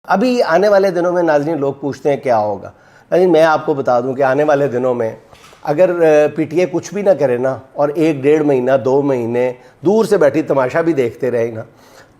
अभी आने वाले दिनों में नाज़रीन लोग पूछते हैं क्या होगा। नाज़रीन मैं आपको बता दूं कि आने वाले दिनों में अगर पीटीआई कुछ भी ना करे ना और 1-1.5 महीना 2 महीने दूर से बैठी तमाशा भी देखते रहे ना,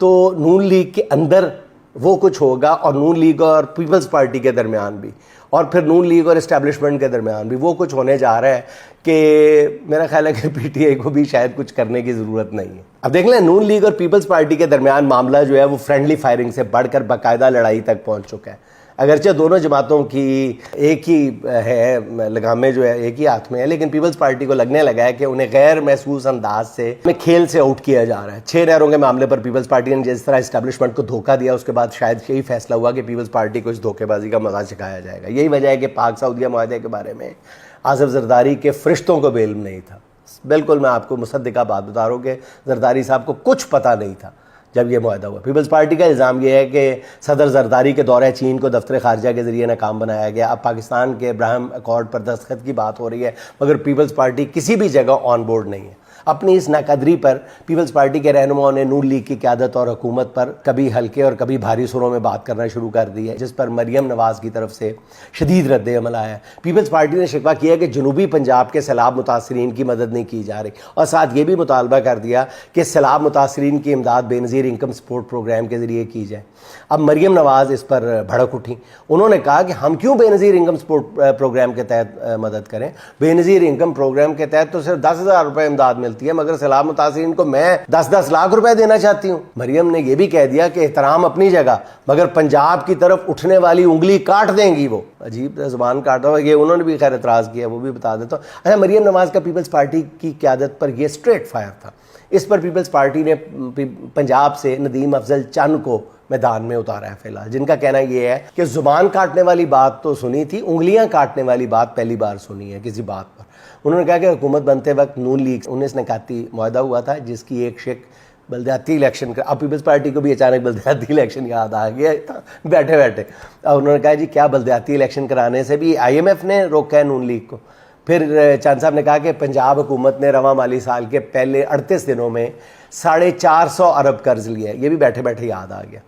तो नून लीग के अंदर वो कुछ होगा और नून लीग और पीपल्स पार्टी के दरमियान भी और फिर नून लीग और इस्टेब्लिशमेंट के दरमियान भी वो कुछ होने जा रहा है कि मेरा ख्याल है कि पीटीआई को भी शायद कुछ करने की ज़रूरत नहीं है। अब देख लें, नून लीग और पीपल्स पार्टी के दरमियान मामला जो है वो फ्रेंडली फायरिंग से बढ़कर बाकायदा लड़ाई तक पहुंच चुका है। अगरचे दोनों जमातों की एक ही है लगामें जो है एक ही हाथ में है, लेकिन पीपल्स पार्टी को लगने लगा है कि उन्हें गैर महसूस अंदाज से खेल से आउट किया जा रहा है। 6 नहरों के मामले पर पीपल्स पार्टी ने जिस तरह इस्टेब्लिशमेंट को धोखा दिया, उसके बाद शायद यही फैसला हुआ कि पीपल्स पार्टी को इस धोखेबाजी का मजा चखाया जाएगा। यही वजह है कि पाक सऊदिया माहदे के बारे में आसिफ जरदारी के फरिश्तों को बेइल्म नहीं था। बिल्कुल मैं आपको मुसद्दिका बात बता रहा हूँ कि जरदारी साहब को कुछ पता नहीं था जब यह मुआहदा हुआ। पीपल्स पार्टी का इल्ज़ाम यह है कि सदर जरदारी के दौरे चीन को दफ्तर खारजा के जरिए नाकाम बनाया गया। अब पाकिस्तान के अब्राहम अकॉर्ड पर दस्तखत की बात हो रही है, मगर पीपल्स पार्टी किसी भी जगह ऑन बोर्ड नहीं है। अपनी इस नाकदरी पर पीपल्स पार्टी के रहनुमाओं ने नून लीग की क़यादत और हुकूमत पर कभी हल्के और कभी भारी सुरों में बात करना शुरू कर दी है, जिस पर मरियम नवाज़ की तरफ से शदीद रद्द अमल आया है। पीपल्स पार्टी ने शिकवा किया कि जनूबी पंजाब के सैलाब मुतासरीन की मदद नहीं की जा रही और साथ ये भी मुतालबा कर दिया कि सैलाब मुतासरीन की इमदाद बेनज़ीर इनकम सपोर्ट प्रोग्राम के ज़रिए की जाए। अब मरियम नवाज़ इस पर भड़क उठी। उन्होंने कहा कि हम क्यों बेनज़ीर इनकम सपोर्ट प्रोग्राम के तहत मदद करें। बेनज़ीर इनकम प्रोग्राम के तहत तो सिर्फ 10,000 रुपये इमदाद मिलती है, मगर सैलाब मुतासरीन को मैं 10-10 लाख रुपए देना चाहती हूँ। मरियम ने यह भी कह दिया कि एहतराम अपनी जगह, मगर पंजाब की तरफ उठने वाली उंगली काट देंगी वो। अजीब ज़ुबान काटा हुआ, ये उन्होंने भी खैर एतराज़ किया, वो भी बता देता हूँ। अच्छा, मरियम नवाज़ का पीपल्स पार्टी की क़यादत पर यह स्ट्रेट फायर था। इस पर पीपल्स पार्टी ने पंजाब से नदीम अफजल चंद को मैदान में उतारा है फिलहाल, जिनका कहना यह है कि जुबान काटने वाली बात तो सुनी थी, उंगलियां काटने वाली बात पहली बार सुनी है किसी बात पर। उन्होंने कहा कि हुकूमत बनते वक्त नून लीग 1991 मुआहदा हुआ था, जिसकी एक शिक बल्दियाती इलेक्शन का। अब पीपल्स पार्टी को भी अचानक बल्दियाती इलेक्शन याद आ गया बैठे बैठे। अब उन्होंने कहा जी क्या बल्दियाती इलेक्शन कराने से भी IMF ने रोका है नून लीग को। फिर चंद साहब ने कहा कि पंजाब हुकूमत ने रवां माली साल के पहले 38 दिनों में 450 अरब कर्ज लिया है। ये भी बैठे बैठे याद आ गया।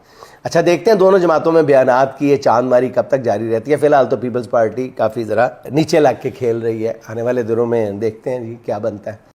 अच्छा, देखते हैं दोनों जमातों में बयानात की ये चांदमारी कब तक जारी रहती है। फिलहाल तो पीपल्स पार्टी काफ़ी ज़रा नीचे लग के खेल रही है। आने वाले दिनों में देखते हैं जी क्या बनता है।